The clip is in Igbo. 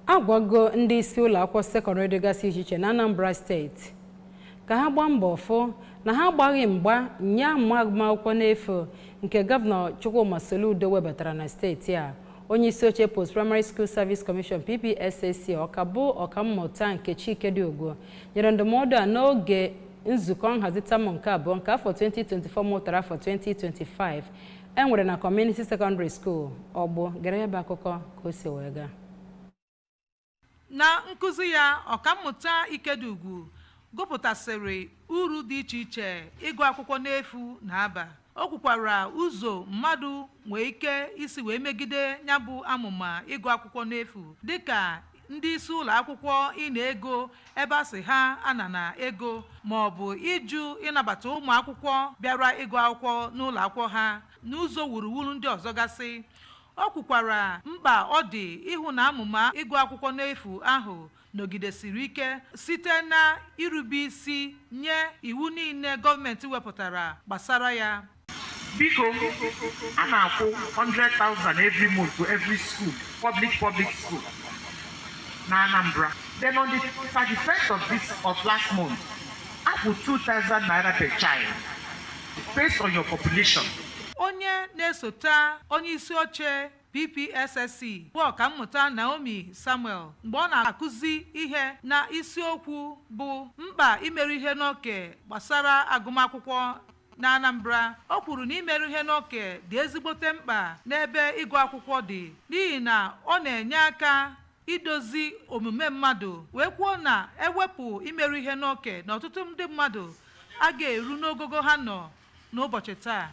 Agwago ndị isi ụlọ akwụkwọ sekondri dịgasị iche iche na Anambra steeti ka ha gbaa mbọ fụ na ha agbaghị mgba nye agụmakwụkwọ n'efu nke Gọvanọ Chukwuma Soludo webatara na steeti a. Onye isi oche Post Primary School Service Commission PPSAC ọkammụta nke Chikediogwu nyere ndụmọdụ a n'oge nzukọ nhazi tamụ nke abụọ nke afọ 2024 mụtara afọ 2025 enwere na Community Secondary School Ọgbụ. Gere ebe akụkọ ka o si wee gaa. Na nkuzi ya, ọkammụta Ikediogwu gụpụtasịrị uru dị iche iche ịgụ akwụkwọ n'efu na-aba. O kwukwara ụzọ mmadụ nwee ike isi wee megide ya bụ amụma ịgụ akwụkwọ n'efu, dịka ndị isi ụlọ akwụkwọ ị na-ego ebe a sị ha ana na ego, ma ọ bụ ịjụ ịnabata ụmụ akwụkwọ bịara ịgụ akwụkwọ n'ụlọ akwụkwọ ha n'ụzọ wuruwuru ndị ọzọ gasị. O kwukwara mkpa ọ dị ịhụ na amụma ịgụ akwụkwọ n'efu ahụ nọgidesiri ike site na irube isi nye iwu niile gọọmenti wepụtara gbasara ya. Biko, a na-akwụ 100,000 every month to every school, public school na Anambra. Then on the 31st of last month, I put 2,000 naira per child based on your population. Onye na-esota onye isi oche PPSSC bụ ọkammụta Naomi Samuel mgbe ọ na-akụzi ihe na isiokwu bụ mkpa imerụ ihe n'oke gbasara agụmakwụkwọ na Anambra. O kwuru na imerụ ihe n'oke dị ezigbote mkpa n'ebe ịgụ akwụkwọ dị, n'ihi na ọ na-enye aka idozi omume mmadụ, wee kwuo na ewepụ imerụ ihe n'oke na ọtụtụ ndị mmadụ a ga-eru n'ogogo ha nọ n'ụbọchị taa.